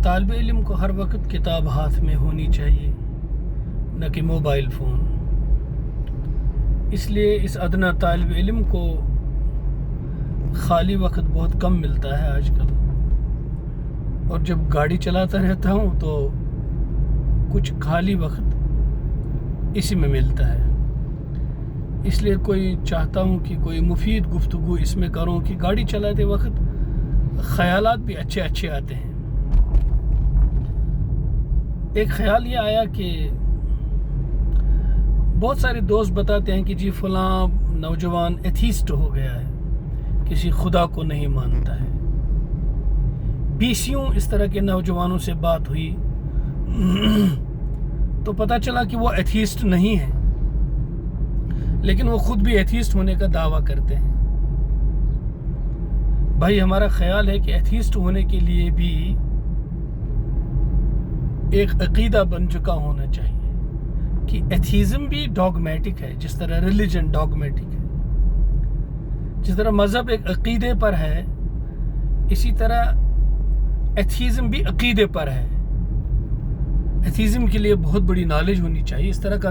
طالب علم کو ہر وقت کتاب ہاتھ میں ہونی چاہیے، نہ کہ موبائل فون۔ اس لیے اس ادنا طالب علم کو خالی وقت بہت کم ملتا ہے آج کل، اور جب گاڑی چلاتا رہتا ہوں تو کچھ خالی وقت اسی میں ملتا ہے۔ اس لیے چاہتا ہوں کہ کوئی مفید گفتگو اس میں کروں کہ گاڑی چلاتے وقت خیالات بھی اچھے آتے ہیں۔ ایک خیال یہ آیا کہ بہت سارے دوست بتاتے ہیں کہ جی فلاں نوجوان ایتھیسٹ ہو گیا ہے، کسی خدا کو نہیں مانتا ہے۔ بیسیوں اس طرح کے نوجوانوں سے بات ہوئی تو پتہ چلا کہ وہ ایتھیسٹ نہیں ہے، لیکن وہ خود بھی ایتھیسٹ ہونے کا دعویٰ کرتے ہیں۔ بھائی ہمارا خیال ہے کہ ایتھیسٹ ہونے کے لیے بھی ایک عقیدہ بن چکا ہونا چاہیے کہ ایتھیزم بھی ڈاگمیٹک ہے، جس طرح ریلیجن ڈاگمیٹک ہے، جس طرح مذہب ایک عقیدے پر ہے، اسی طرح ایتھیزم بھی عقیدے پر ہے۔ ایتھیزم کے لیے بہت بڑی نالج ہونی چاہیے۔ اس طرح کا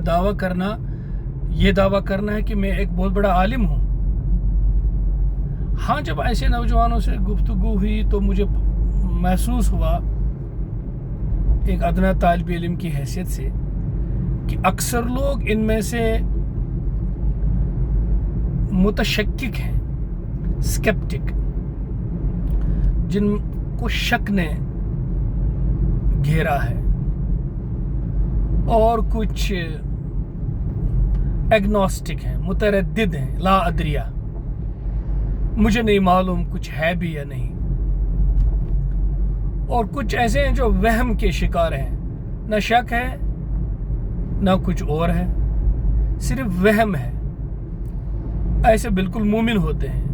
یہ دعویٰ کرنا ہے کہ میں ایک بہت بڑا عالم ہوں۔ ہاں، جب ایسے نوجوانوں سے گفتگو ہوئی تو مجھے محسوس ہوا ایک ادنا طالب علم کی حیثیت سے کہ اکثر لوگ ان میں سے متشکک ہیں، اسکیپٹک، جن کو شک نے گھیرا ہے، اور کچھ ایگنوسٹک ہیں، متردد ہیں، لا ادریہ، مجھے نہیں معلوم کچھ ہے بھی یا نہیں، اور کچھ ایسے ہیں جو وہم کے شکار ہیں، نہ شک ہے نہ کچھ اور ہے، صرف وہم ہے۔ ایسے بالکل مومن ہوتے ہیں،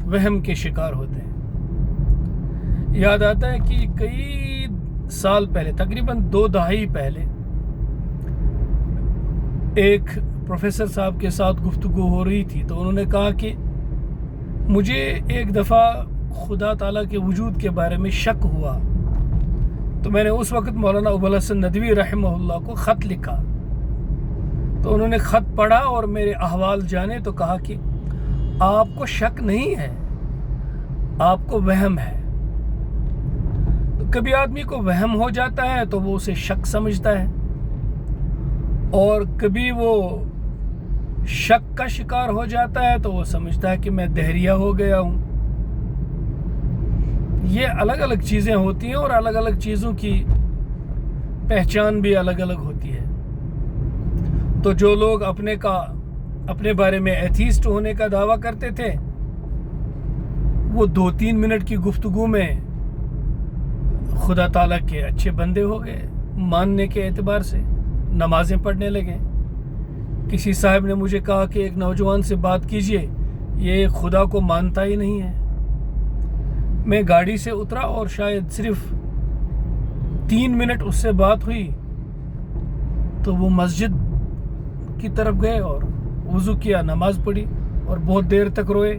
وہم کے شکار ہوتے ہیں۔ یاد آتا ہے کہ کئی سال پہلے، تقریباً 2 دہائی پہلے، ایک پروفیسر صاحب کے ساتھ گفتگو ہو رہی تھی تو انہوں نے کہا کہ مجھے ایک دفعہ خدا تعالیٰ کے وجود کے بارے میں شک ہوا، تو میں نے اس وقت مولانا ابو الحسن ندوی رحمہ اللہ کو خط لکھا، تو انہوں نے خط پڑھا اور میرے احوال جانے تو کہا کہ آپ کو شک نہیں ہے، آپ کو وہم ہے۔ تو کبھی آدمی کو وہم ہو جاتا ہے تو وہ اسے شک سمجھتا ہے، اور کبھی وہ شک کا شکار ہو جاتا ہے تو وہ سمجھتا ہے کہ میں دہریہ ہو گیا ہوں۔ یہ الگ الگ چیزیں ہوتی ہیں، اور الگ الگ چیزوں کی پہچان بھی الگ الگ ہوتی ہے۔ تو جو لوگ اپنے بارے میں ایتھیسٹ ہونے کا دعویٰ کرتے تھے، وہ 2-3 منٹ کی گفتگو میں خدا تعالیٰ کے اچھے بندے ہو گئے، ماننے کے اعتبار سے نمازیں پڑھنے لگے۔ کسی صاحب نے مجھے کہا کہ ایک نوجوان سے بات کیجئے، یہ خدا کو مانتا ہی نہیں ہے۔ میں گاڑی سے اترا اور شاید صرف 3 منٹ اس سے بات ہوئی تو وہ مسجد کی طرف گئے اور وضو کیا، نماز پڑھی، اور بہت دیر تک روئے۔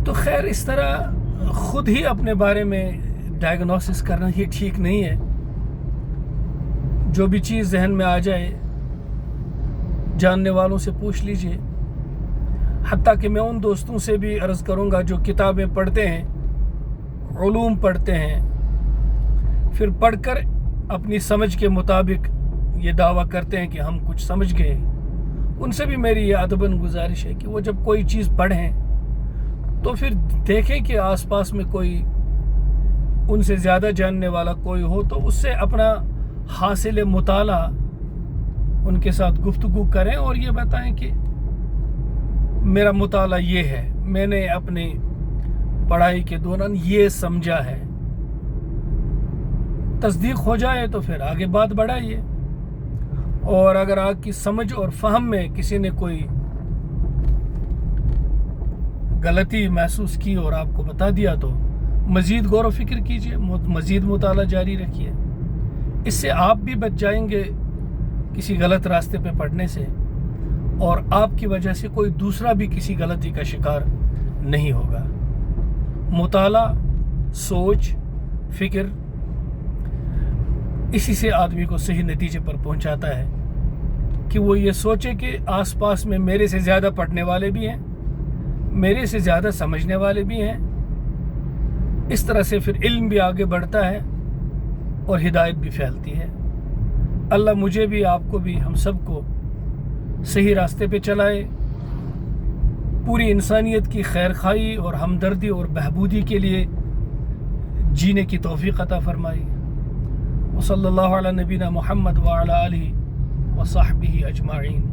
تو خیر، اس طرح خود ہی اپنے بارے میں ڈائگنوسس کرنا یہ ٹھیک نہیں ہے۔ جو بھی چیز ذہن میں آ جائے جاننے والوں سے پوچھ لیجئے۔ حتیٰ کہ میں ان دوستوں سے بھی عرض کروں گا جو کتابیں پڑھتے ہیں، علوم پڑھتے ہیں، پھر پڑھ کر اپنی سمجھ کے مطابق یہ دعویٰ کرتے ہیں کہ ہم کچھ سمجھ گئے، ان سے بھی میری یہ ادباً گزارش ہے کہ وہ جب کوئی چیز پڑھیں تو پھر دیکھیں کہ آس پاس میں کوئی ان سے زیادہ جاننے والا کوئی ہو تو اس سے اپنا حاصل مطالعہ ان کے ساتھ گفتگو کریں، اور یہ بتائیں کہ میرا مطالعہ یہ ہے، میں نے اپنی پڑھائی کے دوران یہ سمجھا ہے۔ تصدیق ہو جائے تو پھر آگے بات بڑھائیے، اور اگر آپ کی سمجھ اور فہم میں کسی نے کوئی غلطی محسوس کی اور آپ کو بتا دیا تو مزید غور و فکر کیجئے، مزید مطالعہ جاری رکھیے۔ اس سے آپ بھی بچ جائیں گے کسی غلط راستے پہ پڑنے سے، اور آپ کی وجہ سے کوئی دوسرا بھی کسی غلطی کا شکار نہیں ہوگا۔ مطالعہ، سوچ فکر اسی سے آدمی کو صحیح نتیجے پر پہنچاتا ہے کہ وہ یہ سوچے کہ آس پاس میں میرے سے زیادہ پڑھنے والے بھی ہیں، میرے سے زیادہ سمجھنے والے بھی ہیں. اس طرح سے پھر علم بھی آگے بڑھتا ہے اور ہدایت بھی پھیلتی ہے. اللہ مجھے بھی، آپ کو بھی، ہم سب کو صحیح راستے پہ چلائے، پوری انسانیت کی خیر خواہی اور ہمدردی اور بہبودی کے لیے جینے کی توفیق عطا فرمائی. وصلی اللہ علی نبینا محمد وعلی آلہ وصحبہ اجمعین.